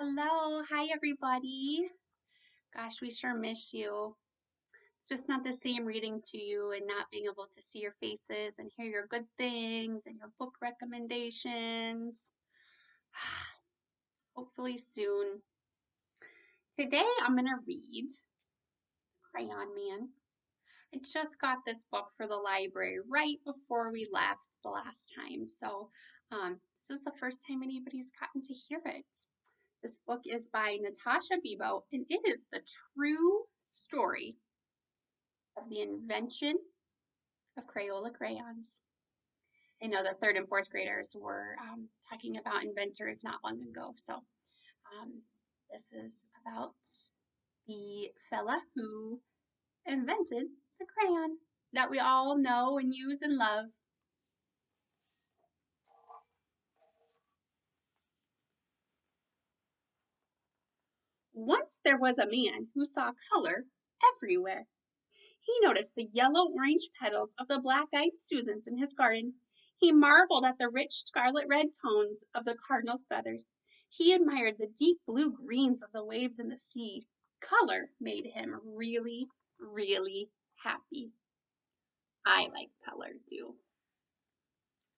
Hello, hi everybody. Gosh, we sure miss you. It's just not the same reading to you and not being able to see your faces and hear your good things and your book recommendations. Hopefully soon. Today I'm going to read Crayon Man. I just got this book for the library right before we left the last time, so this is the first time anybody's gotten to hear it. This book is by Natasha Bebo, and it is the true story of the invention of Crayola crayons. I know the third and fourth graders were talking about inventors not long ago, so this is about the fella who invented the crayon that we all know and use and love. Once there was a man who saw color everywhere. He noticed the yellow-orange petals of the black-eyed Susans in his garden. He marveled at the rich scarlet-red tones of the cardinal's feathers. He admired the deep blue-greens of the waves in the sea. Color made him really, really happy. I like color too.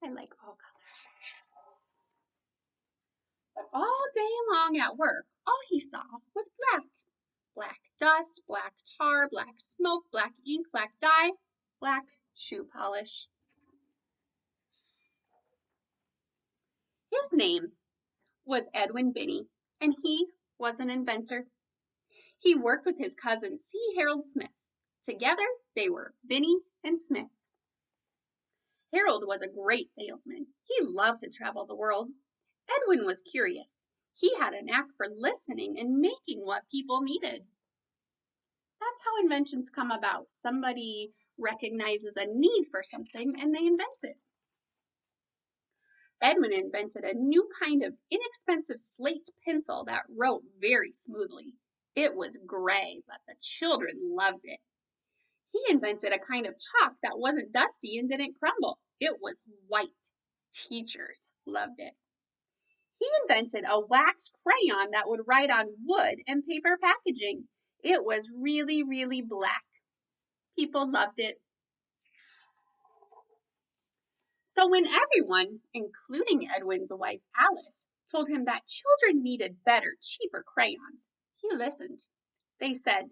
I like all colors. But all day long at work, all he saw was black. Black dust, black tar, black smoke, black ink, black dye, black shoe polish. His name was Edwin Binney, and he was an inventor. He worked with his cousin C. Harold Smith. Together, they were Binney and Smith. Harold was a great salesman. He loved to travel the world. Edwin was curious. He had a knack for listening and making what people needed. That's how inventions come about. Somebody recognizes a need for something and they invent it. Edwin invented a new kind of inexpensive slate pencil that wrote very smoothly. It was gray, but the children loved it. He invented a kind of chalk that wasn't dusty and didn't crumble. It was white. Teachers loved it. He invented a wax crayon that would write on wood and paper packaging. It was really, really black. People loved it. So when everyone, including Edwin's wife Alice, told him that children needed better, cheaper crayons, he listened. They said,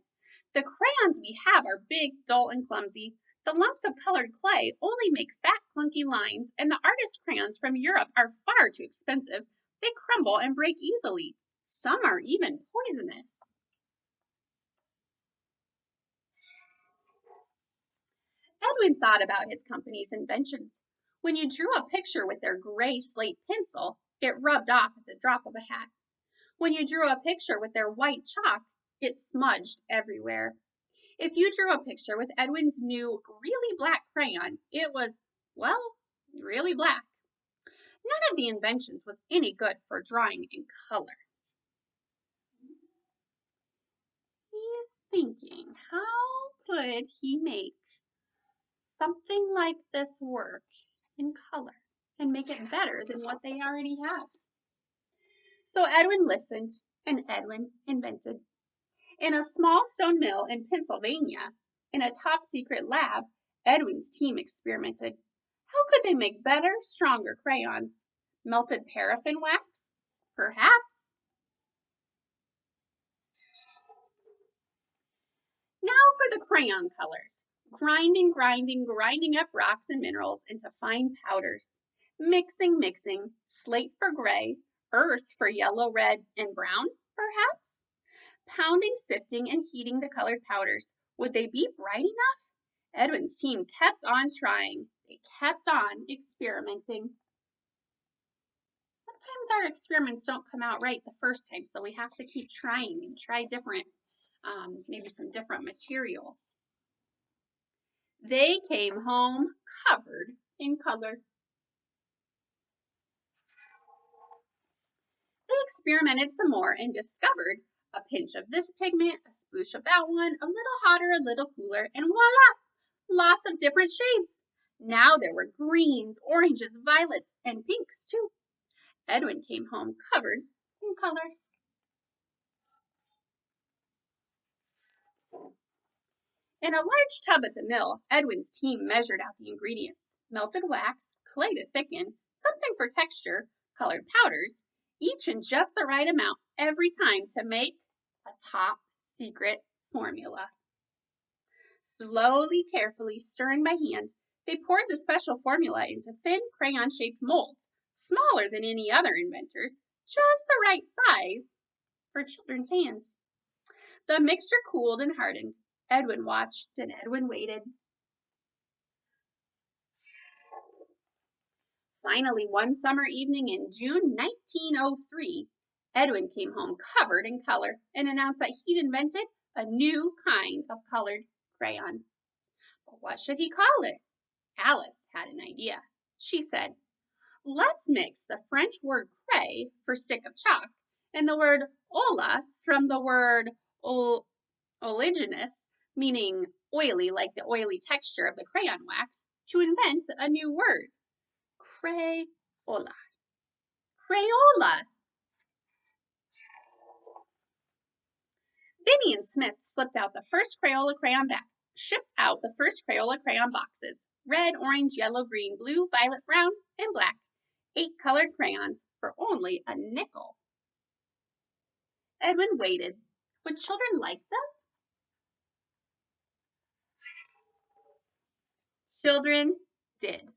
"The crayons we have are big, dull, and clumsy. The lumps of colored clay only make fat, clunky lines, and the artist crayons from Europe are far too expensive. They crumble and break easily. Some are even poisonous." Edwin thought about his company's inventions. When you drew a picture with their gray slate pencil, it rubbed off at the drop of a hat. When you drew a picture with their white chalk, it smudged everywhere. If you drew a picture with Edwin's new really black crayon, it was, well, really black. None of the inventions was any good for drawing in color. He's thinking, how could he make something like this work in color and make it better than what they already have? So Edwin listened and Edwin invented. In a small stone mill in Pennsylvania, in a top secret lab, Edwin's team experimented. How could they make better, stronger crayons? Melted paraffin wax? Perhaps. Now for the crayon colors. Grinding up rocks and minerals into fine powders. Mixing, slate for gray, earth for yellow, red, and brown, perhaps. Pounding, sifting, and heating the colored powders. Would they be bright enough? Edwin's team kept on trying. They kept on experimenting. Sometimes our experiments don't come out right the first time, so we have to keep trying and try different, maybe some different materials. They came home covered in color. They experimented some more and discovered a pinch of this pigment, a sploosh of that one, a little hotter, a little cooler, and voila! Lots of different shades. Now there were greens, oranges, violets, and pinks too. Edwin came home covered in color. In a large tub at the mill, Edwin's team measured out the ingredients: melted wax, clay to thicken, something for texture, colored powders, each in just the right amount every time to make a top secret formula. Slowly, carefully, stirring by hand, they poured the special formula into thin crayon-shaped molds, smaller than any other inventor's, just the right size for children's hands. The mixture cooled and hardened. Edwin watched and Edwin waited. Finally, one summer evening in June 1903, Edwin came home covered in color and announced that he'd invented a new kind of colored crayon. But what should he call it? Alice had an idea. She said, "Let's mix the French word cray for stick of chalk and the word olla from the word oleaginous, meaning oily like the oily texture of the crayon wax, to invent a new word. Crayola. Crayola." Benny and Smith slipped out the first Crayola crayon back, shipped out the first Crayola crayon boxes: red, orange, yellow, green, blue, violet, brown, and black. 8 colored crayons for only a nickel. Edwin waited. Would children like them? Children did.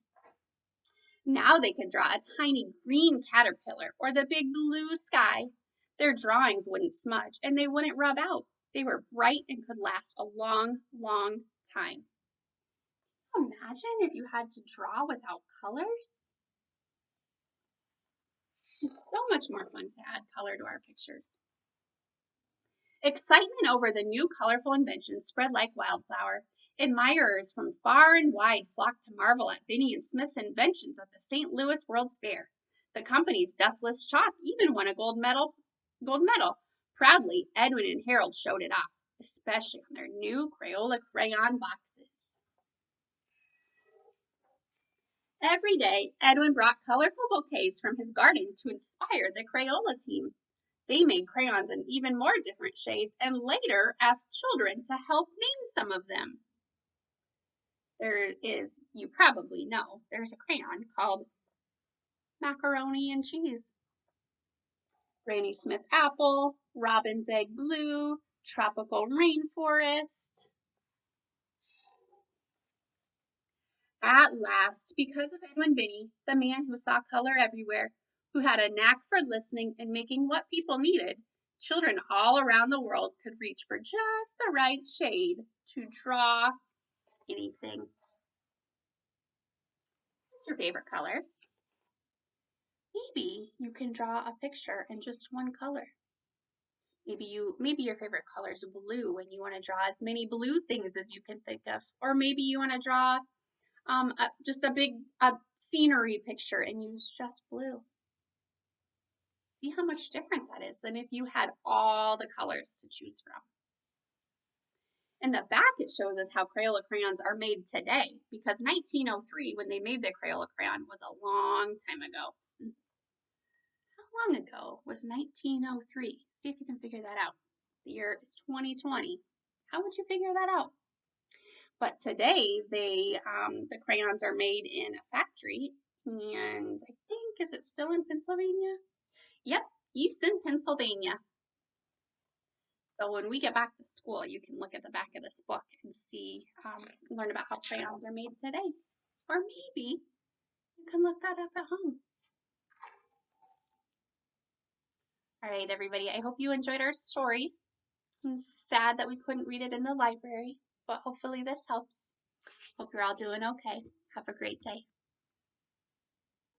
Now they could draw a tiny green caterpillar or the big blue sky. Their drawings wouldn't smudge and they wouldn't rub out. They were bright and could last a long, long time. Imagine if you had to draw without colors. It's so much more fun to add color to our pictures. Excitement over the new colorful invention spread like wildfire. Admirers from far and wide flocked to marvel at Benny and Smith's inventions at the St. Louis World's Fair. The company's dustless chalk even won a gold medal. Proudly, Edwin and Harold showed it off, especially on their new Crayola crayon boxes. Every day, Edwin brought colorful bouquets from his garden to inspire the Crayola team. They made crayons in even more different shades and later asked children to help name some of them. You probably know, there's a crayon called macaroni and cheese, Granny Smith apple, robin's egg blue, tropical rainforest. At last, because of Edwin Binney, the man who saw color everywhere, who had a knack for listening and making what people needed, children all around the world could reach for just the right shade to draw anything. What's your favorite color? Maybe you can draw a picture in just one color. Maybe your favorite color is blue and you want to draw as many blue things as you can think of. Or maybe you want to draw just a big scenery picture and use just blue. See how much different that is than if you had all the colors to choose from. In the back, it shows us how Crayola crayons are made today, because 1903, when they made the Crayola crayon, was a long time ago. How long ago was 1903? See if you can figure that out. The year is 2020. How would you figure that out? But today, the crayons are made in a factory, and I think, is it still in Pennsylvania? Yep, Easton, Pennsylvania. So when we get back to school, you can look at the back of this book and see, learn about how crayons are made today. Or maybe you can look that up at home. All right, everybody, I hope you enjoyed our story. I'm sad that we couldn't read it in the library, but hopefully this helps. Hope you're all doing okay. Have a great day.